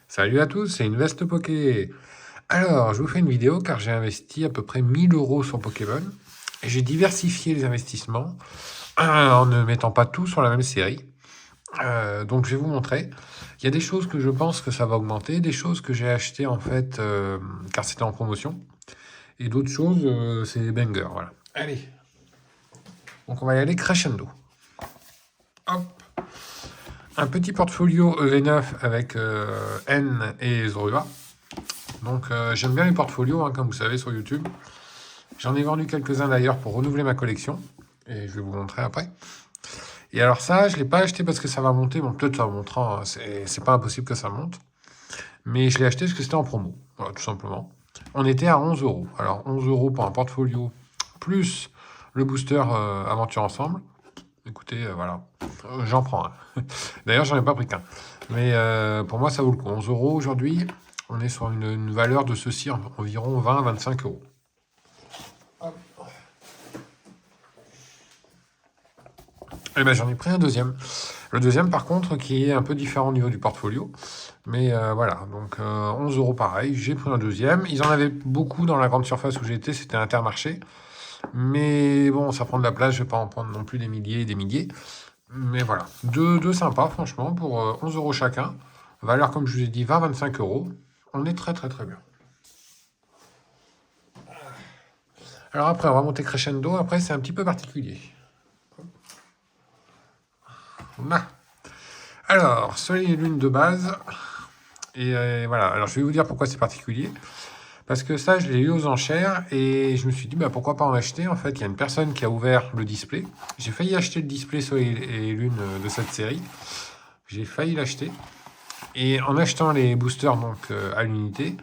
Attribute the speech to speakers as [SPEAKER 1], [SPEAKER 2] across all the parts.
[SPEAKER 1] Salut à tous, c'est Invest Poké. Alors, je vous fais une vidéo car j'ai investi à peu près 1000 € sur Pokémon. Et j'ai diversifié les investissements en ne mettant pas tout sur la même série. Donc, je vais vous montrer. Il y a des choses que je pense que ça va augmenter, des choses que j'ai achetées en fait car c'était en promotion. Et d'autres choses, c'est des bangers. Voilà. Allez, donc on va y aller crescendo. Hop. Un petit portfolio EV9 avec N et Zorua. Donc j'aime bien les portfolios, hein, comme vous savez, sur YouTube. J'en ai vendu quelques-uns d'ailleurs pour renouveler ma collection. Et je vais vous montrer après. Et alors ça, je ne l'ai pas acheté parce que ça va monter. Bon, peut-être ça montera, hein, c'est pas impossible que ça monte. Mais je l'ai acheté parce que c'était en promo. Voilà, tout simplement. On était à 11 €. Alors 11 € pour un portfolio, plus le booster Aventure Ensemble. Écoutez, voilà, j'en prends un. D'ailleurs, j'en ai pas pris qu'un. Mais pour moi, ça vaut le coup. 11 € aujourd'hui. On est sur une valeur de ceci environ 20-25 €. Et ben, j'en ai pris un deuxième. Le deuxième, par contre, qui est un peu différent au niveau du portfolio. Mais voilà, donc 11 € pareil. J'ai pris un deuxième. Ils en avaient beaucoup dans la grande surface où j'étais. C'était Intermarché. Mais bon, ça prend de la place. Je ne vais pas en prendre non plus des milliers et des milliers. Mais voilà, deux sympas, franchement, pour 11 € chacun. Valeur, comme je vous ai dit, 20-25 €. On est très très très bien. Alors après, on va monter crescendo. Après, c'est un petit peu particulier. Là. Alors, soleil et lune de base. Et voilà, alors je vais vous dire pourquoi c'est particulier. Parce que ça, je l'ai eu aux enchères et je me suis dit, bah, pourquoi pas en acheter. En fait, il y a une personne qui a ouvert le display. J'ai failli acheter le display soleil et lune de cette série. J'ai failli l'acheter. Et en achetant les boosters donc à l'unité,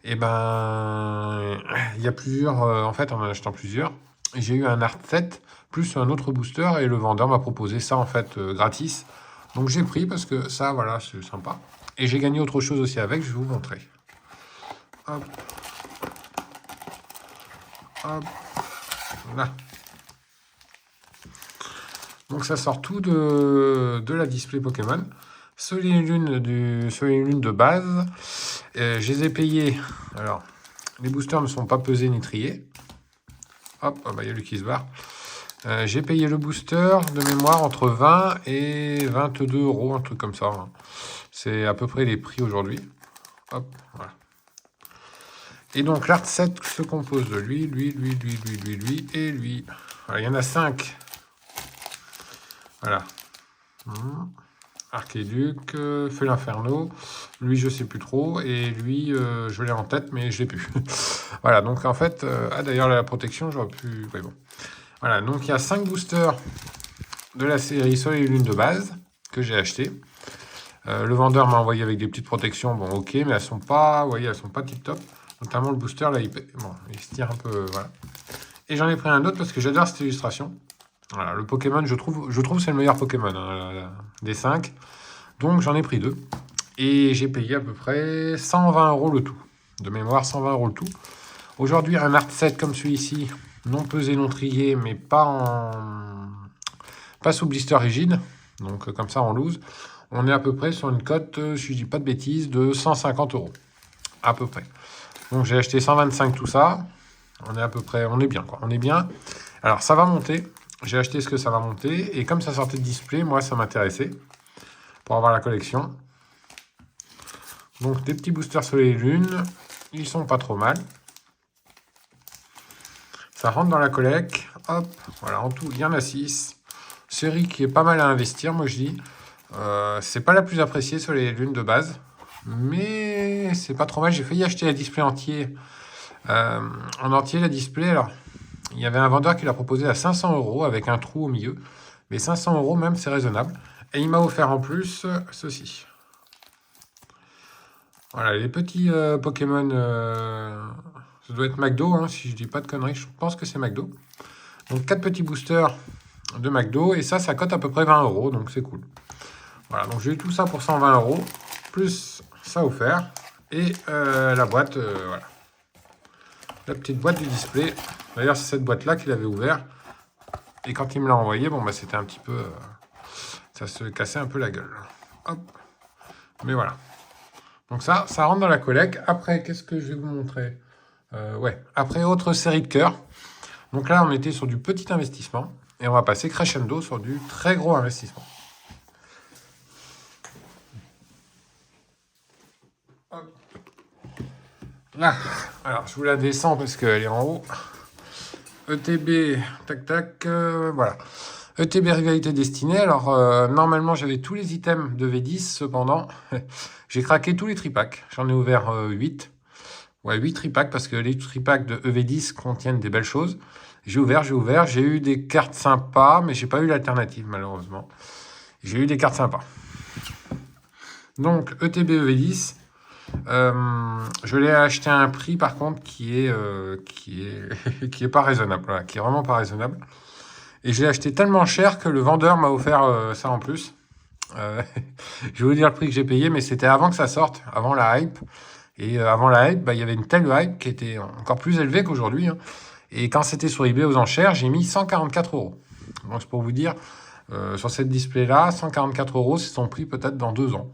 [SPEAKER 1] et ben il y a plusieurs. En fait, en achetant plusieurs, j'ai eu un art set plus un autre booster et le vendeur m'a proposé ça en fait gratis. Donc j'ai pris parce que ça, voilà, c'est sympa. Et j'ai gagné autre chose aussi avec. Je vais vous montrer. Hop, hop, là. Donc ça sort tout de la display Pokémon. Soleil et lune de base. Je les ai payés. Alors, les boosters ne sont pas pesés ni triés. Hop, oh bah, il y a lui qui se barre. J'ai payé le booster de mémoire entre 20 et 22 €, un truc comme ça. Hein. C'est à peu près les prix aujourd'hui. Hop, voilà. Et donc l'art set se compose de lui et lui. Voilà, il y en a 5. Voilà. Archéduc, Feu l'Inferno, lui je sais plus trop, et lui je l'ai en tête mais je l'ai plus. Voilà, donc en fait, d'ailleurs la protection j'aurais pu... Ouais, bon. Voilà, donc il y a 5 boosters de la série Soleil et Lune de base que j'ai acheté. Le vendeur m'a envoyé avec des petites protections, bon ok, mais elles sont pas, vous voyez, elles sont pas tip top. Notamment le booster là, il se tire un peu, voilà. Et j'en ai pris un autre parce que j'adore cette illustration. Voilà, le Pokémon, je trouve c'est le meilleur Pokémon hein, des 5. Donc j'en ai pris 2. Et j'ai payé à peu près 120 € le tout. De mémoire, 120 € le tout. Aujourd'hui, un art set comme celui-ci, non pesé, non trié, mais pas sous blister rigide. Donc comme ça, en loose. On est à peu près sur une cote, si je dis pas de bêtises, de 150 €. À peu près. Donc j'ai acheté 125 tout ça. On est à peu près, on est bien quoi. On est bien. Alors ça va monter. J'ai acheté ce que ça va monter. Et comme ça sortait de display, moi ça m'intéressait. Pour avoir la collection. Donc des petits boosters soleil et lune. Ils sont pas trop mal. Ça rentre dans la collecte. Hop. Voilà, en tout, il y en a 6. Série qui est pas mal à investir, moi je dis. C'est pas la plus appréciée soleil et lune de base. Mais c'est pas trop mal. J'ai failli acheter la display entier. En entier, la display. Alors, il y avait un vendeur qui l'a proposé à 500 € avec un trou au milieu. Mais 500 € même, c'est raisonnable. Et il m'a offert en plus ceci. Voilà, les petits Pokémon. Ça doit être McDo, hein, si je dis pas de conneries. Je pense que c'est McDo. Donc 4 petits boosters de McDo. Et ça cote à peu près 20 €. Donc c'est cool. Voilà, donc j'ai eu tout ça pour 120 €. Plus ça offert. Et la boîte, voilà. La petite boîte du display. D'ailleurs, c'est cette boîte-là qu'il avait ouvert. Et quand il me l'a envoyé, bon, bah, c'était un petit peu... ça se cassait un peu la gueule. Hop. Mais voilà. Donc ça rentre dans la collecte. Après, qu'est-ce que je vais vous montrer? Ouais, après, autre série de cœurs. Donc là, on était sur du petit investissement. Et on va passer crescendo sur du très gros investissement. Hop. Là, alors je vous la descends parce qu'elle est en haut. ETB, tac tac, voilà. ETB rivalité destinée. Alors normalement j'avais tous les items de V10, cependant j'ai craqué tous les tripacks. J'en ai ouvert 8. Ouais, 8 tripacks parce que les tripacks de EV10 contiennent des belles choses. J'ai ouvert. J'ai eu des cartes sympas, mais j'ai pas eu l'alternative malheureusement. J'ai eu des cartes sympas. Donc ETB EV10. Je l'ai acheté à un prix par contre qui est qui est pas raisonnable, voilà, qui est vraiment pas raisonnable. Et je l'ai acheté tellement cher que le vendeur m'a offert ça en plus. Je vais vous dire le prix que j'ai payé, mais c'était avant que ça sorte, avant la hype. Et avant la hype, il y avait une telle hype qui était encore plus élevée qu'aujourd'hui. Hein. Et quand c'était sur eBay aux enchères, j'ai mis 144 €. Donc c'est pour vous dire, sur cette display-là, 144 €, c'est son prix peut-être dans 2 ans.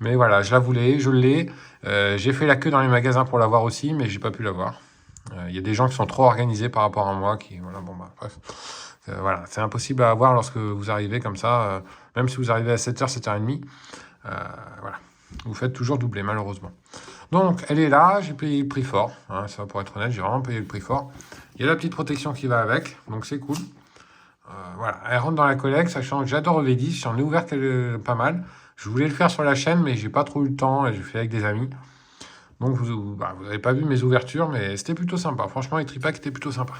[SPEAKER 1] Mais voilà, je la voulais, je l'ai. J'ai fait la queue dans les magasins pour l'avoir aussi, mais j'ai pas pu l'avoir. Il y a des gens qui sont trop organisés par rapport à moi, qui voilà, bon bah bref. Voilà, c'est impossible à avoir lorsque vous arrivez comme ça, même si vous arrivez à 7h, 7h30. Voilà, vous faites toujours doubler malheureusement. Donc elle est là, j'ai payé le prix fort, hein, ça pour être honnête, j'ai vraiment payé le prix fort. Il y a la petite protection qui va avec, donc c'est cool. Voilà, elle rentre dans la collecte, sachant que j'adore EV10, j'en ai ouvert pas mal. Je voulais le faire sur la chaîne, mais j'ai pas trop eu le temps et j'ai fait avec des amis. Donc vous n'avez pas vu mes ouvertures, mais c'était plutôt sympa. Franchement, les tripacks étaient plutôt sympas.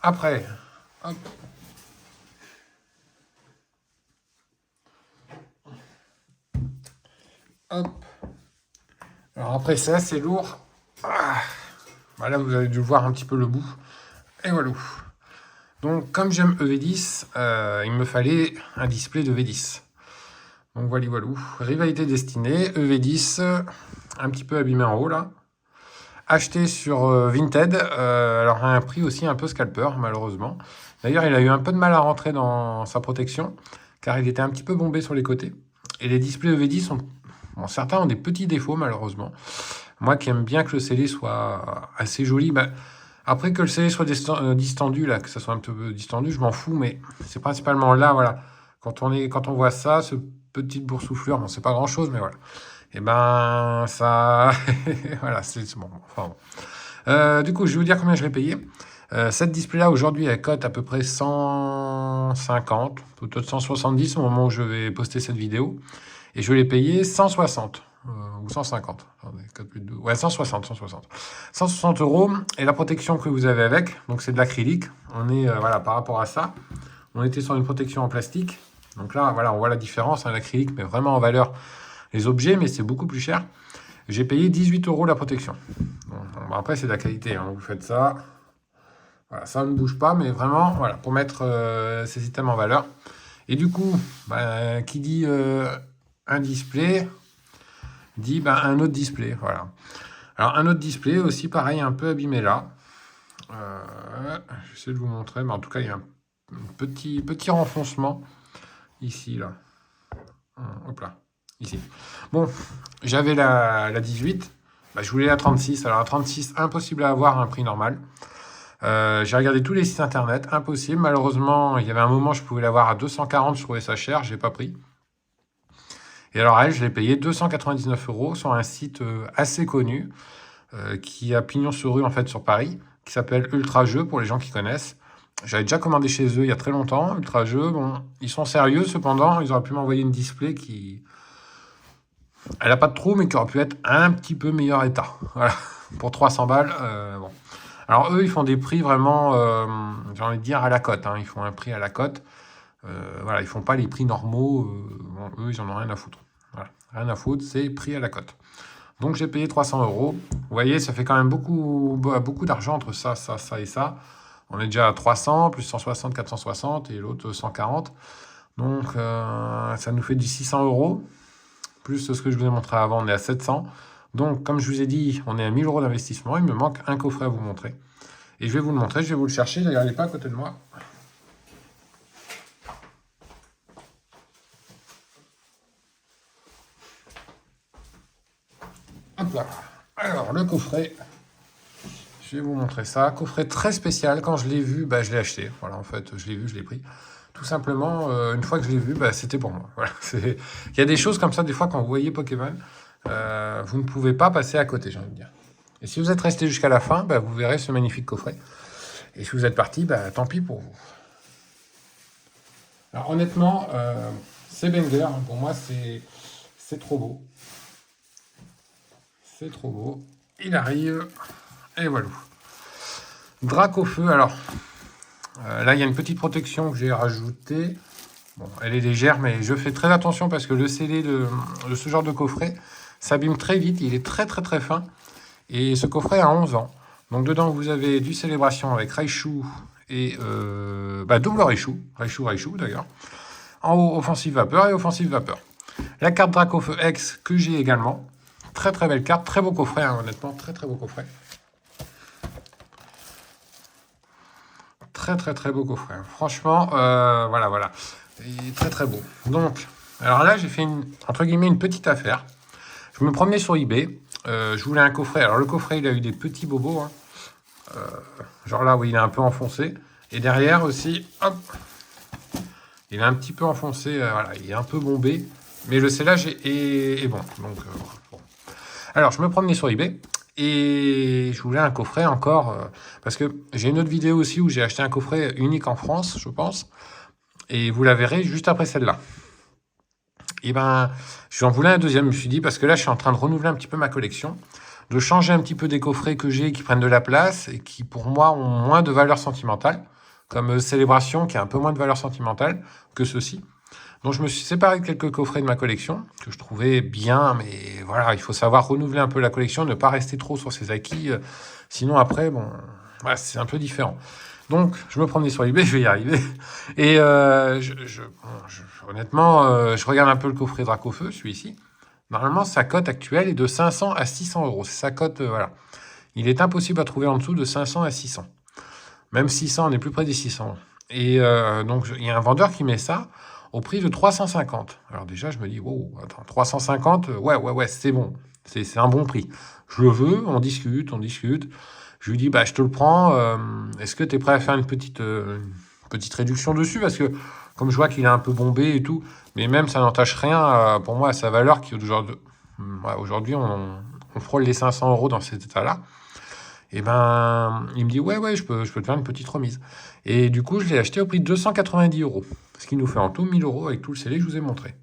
[SPEAKER 1] Après, hop. Hop. Alors après ça, c'est lourd. Là, vous avez dû voir un petit peu le bout. Et voilà. Donc, comme j'aime EV10, il me fallait un display de V10. Donc, voilà. Rivalité destinée, EV10, un petit peu abîmé en haut, là. Acheté sur Vinted, alors à un prix aussi un peu scalper, malheureusement. D'ailleurs, il a eu un peu de mal à rentrer dans sa protection, car il était un petit peu bombé sur les côtés. Et les displays EV10 sont... Bon, certains ont des petits défauts, malheureusement. Moi qui aime bien que le scellé soit assez joli, après que le scellé soit distendu, là, que ça soit un peu distendu, je m'en fous, mais c'est principalement là, voilà. Quand on voit ça, ce petite boursouflure, bon, c'est pas grand-chose, mais voilà. Et ça... voilà, c'est bon. Enfin, bon. Du coup, je vais vous dire combien je l'ai payé. Cette display-là, aujourd'hui, elle cote à peu près 150, peut-être 170 au moment où je vais poster cette vidéo. Et je l'ai payé 160 ou 150. Attendez, ouais, 160. 160 €. Et la protection que vous avez avec, donc c'est de l'acrylique. On est, voilà, par rapport à ça, on était sur une protection en plastique. Donc là, voilà, on voit la différence. L'acrylique met vraiment en valeur les objets, mais c'est beaucoup plus cher. J'ai payé 18 € la protection. Bon, après, c'est de la qualité. Hein. Vous faites ça. Voilà, ça ne bouge pas, mais vraiment, voilà, pour mettre ces items en valeur. Et du coup, qui dit un display, dit un autre display. Voilà. Alors, un autre display aussi, pareil, un peu abîmé là. J'essaie de vous montrer, mais en tout cas, il y a un petit renfoncement ici, là. Hop là. Ici. Bon, j'avais la 18, je voulais la 36. Alors la 36, impossible à avoir à un prix normal. J'ai regardé tous les sites internet, impossible. Malheureusement, il y avait un moment, je pouvais l'avoir à 240, je trouvais ça cher, j'ai pas pris. Et alors elle, je l'ai payé 299 € sur un site assez connu, qui a pignon sur rue en fait sur Paris, qui s'appelle Ultra Jeux pour les gens qui connaissent. J'avais déjà commandé chez eux il y a très longtemps, Ultra Jeux. Bon, ils sont sérieux, cependant, ils auraient pu m'envoyer une display qui... Elle n'a pas de trou, mais qui aurait pu être un petit peu meilleur état. Voilà, pour 300 balles. Bon. Alors eux, ils font des prix vraiment, j'ai envie de dire, à la cote. Hein. Ils font un prix à la cote. Voilà, ils font pas les prix normaux. Bon, eux, ils en ont rien à foutre. Voilà, rien à foutre, c'est prix à la cote. Donc j'ai payé 300 €. Vous voyez, ça fait quand même beaucoup d'argent entre ça et ça. On est déjà à 300, plus 160, 460, et l'autre 140. Donc ça nous fait du 600 €. Plus ce que je vous ai montré avant, on est à 700. Donc, comme je vous ai dit, on est à 1000 € d'investissement. Il me manque un coffret à vous montrer. Et je vais vous le montrer, je vais vous le chercher. D'ailleurs, il n'est pas à côté de moi. Hop là. Alors, le coffret. Je vais vous montrer ça. Coffret très spécial. Quand je l'ai vu, bah, je l'ai acheté. Voilà, en fait, je l'ai vu, je l'ai pris. Tout simplement, une fois que je l'ai vu, bah, c'était pour moi. Voilà, il y a des choses comme ça, des fois, quand vous voyez Pokémon, vous ne pouvez pas passer à côté, j'ai envie de dire. Et si vous êtes resté jusqu'à la fin, bah, vous verrez ce magnifique coffret. Et si vous êtes parti, bah, tant pis pour vous. Alors honnêtement, c'est banger. Hein. Pour moi, c'est trop beau. C'est trop beau. Il arrive. Et voilà. Dracofeu. Alors, là, il y a une petite protection que j'ai rajoutée. Bon, elle est légère, mais je fais très attention parce que le scellé de ce genre de coffret s'abîme très vite. Il est très, très, très fin. Et ce coffret a 11 ans. Donc, dedans, vous avez du Célébration avec Raichu et double Raichu d'ailleurs. En haut, Offensive Vapeur et Offensive Vapeur. La carte Dracofeu X que j'ai également. Très très belle carte, très beau coffret, hein, honnêtement, très très beau coffret. Très très très beau coffret. Hein. Franchement, voilà. Et très très beau. Donc, alors là, j'ai fait entre guillemets une petite affaire. Je me promenais sur eBay. Je voulais un coffret. Alors le coffret, il a eu des petits bobos. Hein. Genre là où il est un peu enfoncé. Et derrière aussi, hop, il est un petit peu enfoncé. Voilà, il est un peu bombé. Mais le scellage est bon. Donc, bon. Alors, je me promenais sur eBay. Et je voulais un coffret encore, parce que j'ai une autre vidéo aussi où j'ai acheté un coffret unique en France, je pense. Et vous la verrez juste après celle-là. Et ben, j'en voulais un deuxième, je me suis dit, parce que là, je suis en train de renouveler un petit peu ma collection, de changer un petit peu des coffrets que j'ai qui prennent de la place et qui, pour moi, ont moins de valeur sentimentale, comme Célébration, qui a un peu moins de valeur sentimentale que ceux-ci. Donc, je me suis séparé de quelques coffrets de ma collection, que je trouvais bien, mais voilà, il faut savoir renouveler un peu la collection, ne pas rester trop sur ses acquis, sinon après, bon, voilà, c'est un peu différent. Donc, je me promenais sur eBay, je vais y arriver. Et honnêtement, je regarde un peu le coffret Dracofeu, celui-ci. Normalement, sa cote actuelle est de 500 à 600 euros. C'est sa cote, voilà. Il est impossible à trouver en dessous de 500 à 600. Même 600, on est plus près des 600. Et donc, il y a un vendeur qui met ça au prix de 350. Alors déjà, je me dis, wow, attends, 350, ouais, c'est bon. C'est un bon prix. Je le veux, on discute. Je lui dis, bah, je te le prends. Est-ce que tu es prêt à faire une petite réduction dessus? Parce que, comme je vois qu'il est un peu bombé et tout, mais même ça n'entache rien pour moi à sa valeur qui aujourd'hui, on frôle les 500 euros dans cet état-là. Et ben, il me dit, ouais, je peux te faire une petite remise. Et du coup, je l'ai acheté au prix de 290 euros. Ce qui nous fait en tout 1000 euros avec tout le scellé que je vous ai montré.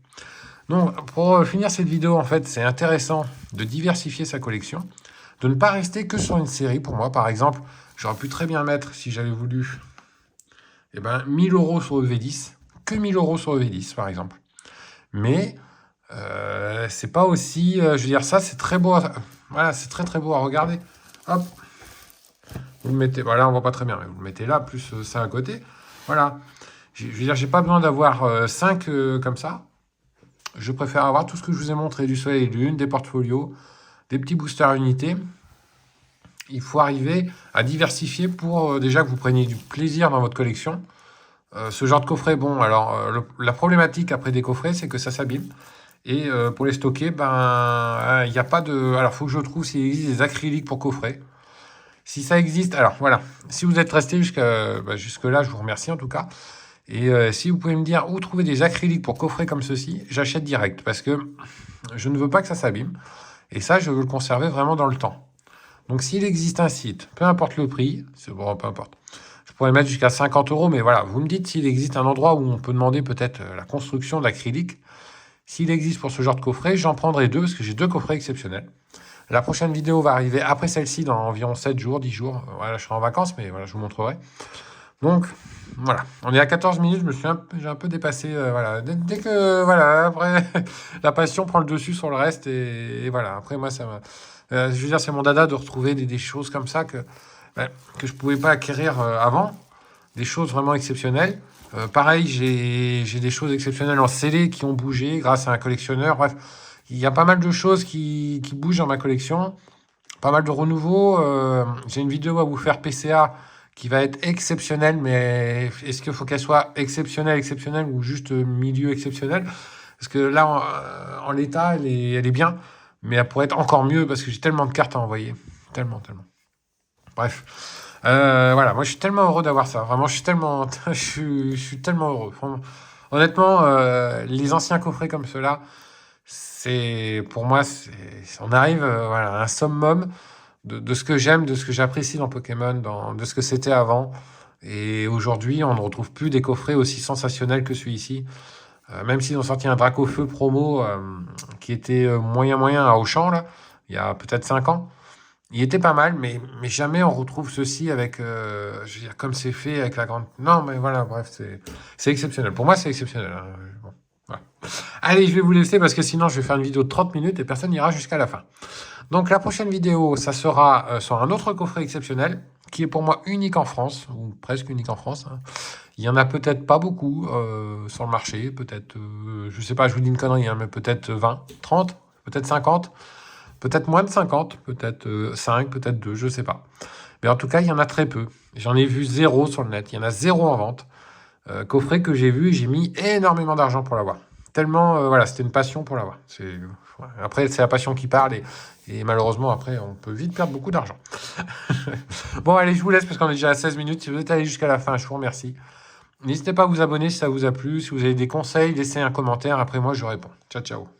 [SPEAKER 1] Donc, pour finir cette vidéo, en fait, c'est intéressant de diversifier sa collection, de ne pas rester que sur une série. Pour moi, par exemple, j'aurais pu très bien mettre, si j'avais voulu, 1000 euros sur EV10, que 1000 euros sur EV10, par exemple. Mais, c'est pas aussi... je veux dire, ça, c'est très beau. Voilà, c'est très très beau à regarder. Hop. Vous le mettez... Voilà, on voit pas très bien, mais vous le mettez là, plus ça à côté. Voilà. Je veux dire, j'ai pas besoin d'avoir 5 comme ça. Je préfère avoir tout ce que je vous ai montré, du soleil et de lune, des portfolios, des petits boosters unités. Il faut arriver à diversifier pour déjà que vous preniez du plaisir dans votre collection. Ce genre de coffret, bon, alors la problématique après des coffrets, c'est que ça s'abîme. Et pour les stocker, il n'y a pas de... Alors, il faut que je trouve s'il existe des acryliques pour coffret. Si ça existe, alors voilà, si vous êtes resté jusque-là, je vous remercie en tout cas. Et si vous pouvez me dire où trouver des acryliques pour coffrer comme ceci, j'achète direct parce que je ne veux pas que ça s'abîme. Et ça, je veux le conserver vraiment dans le temps. Donc, s'il existe un site, peu importe le prix, c'est bon, peu importe. Je pourrais mettre jusqu'à 50 euros, mais voilà, vous me dites s'il existe un endroit où on peut demander peut-être la construction d'acrylique. S'il existe pour ce genre de coffret, j'en prendrai 2 parce que j'ai 2 coffrets exceptionnels. La prochaine vidéo va arriver après celle-ci dans environ 7 jours, 10 jours. Voilà, je serai en vacances, mais voilà, je vous montrerai. Donc, voilà, on est à 14 minutes, j'ai un peu dépassé, voilà. Dès que, voilà, après, la passion prend le dessus sur le reste, et voilà, après, moi, ça je veux dire, c'est mon dada de retrouver des choses comme ça que je pouvais pas acquérir avant, des choses vraiment exceptionnelles. Pareil, j'ai des choses exceptionnelles en scellé qui ont bougé grâce à un collectionneur, bref, il y a pas mal de choses qui bougent dans ma collection, pas mal de renouveau, j'ai une vidéo à vous faire PCA, qui va être exceptionnelle, mais est-ce qu'il faut qu'elle soit exceptionnelle ou juste milieu exceptionnel? Parce que là, en l'état, elle est bien, Mais elle pourrait être encore mieux parce que j'ai tellement de cartes à envoyer. Tellement. Bref. Voilà, moi je suis tellement heureux d'avoir ça. Vraiment, je suis tellement heureux. Honnêtement, les anciens coffrets comme ceux-là, pour moi, on arrive voilà, à un summum de ce que j'aime, de ce que j'apprécie dans Pokémon, de ce que c'était avant. Et aujourd'hui, on ne retrouve plus des coffrets aussi sensationnels que celui-ci. Même s'ils ont sorti un Dracofeu promo qui était moyen à Auchan, là, il y a peut-être 5 ans. Il était pas mal, mais jamais on retrouve ceci avec, je veux dire, comme c'est fait avec la grande... Non, mais voilà, bref, c'est exceptionnel. Pour moi, c'est exceptionnel. Hein. Bon, voilà. Allez, je vais vous laisser parce que sinon, je vais faire une vidéo de 30 minutes et personne n'ira jusqu'à la fin. Donc, la prochaine vidéo, ça sera sur un autre coffret exceptionnel qui est pour moi unique en France, ou presque unique en France. Hein. Il y en a peut-être pas beaucoup sur le marché, peut-être, je sais pas, je vous dis une connerie, hein, mais peut-être 20, 30, peut-être 50. Peut-être moins de 50, peut-être 5, peut-être 2, je sais pas. Mais en tout cas, il y en a très peu. J'en ai vu 0 sur le net. Il y en a 0 en vente. Coffret que j'ai vu et j'ai mis énormément d'argent pour l'avoir. Tellement, voilà, c'était une passion pour l'avoir. Après, c'est la passion qui parle et malheureusement, après, on peut vite perdre beaucoup d'argent. Bon, allez, je vous laisse parce qu'on est déjà à 16 minutes. Si vous êtes allé jusqu'à la fin, je vous remercie. N'hésitez pas à vous abonner si ça vous a plu. Si vous avez des conseils, laissez un commentaire. Après, moi, je réponds. Ciao, ciao.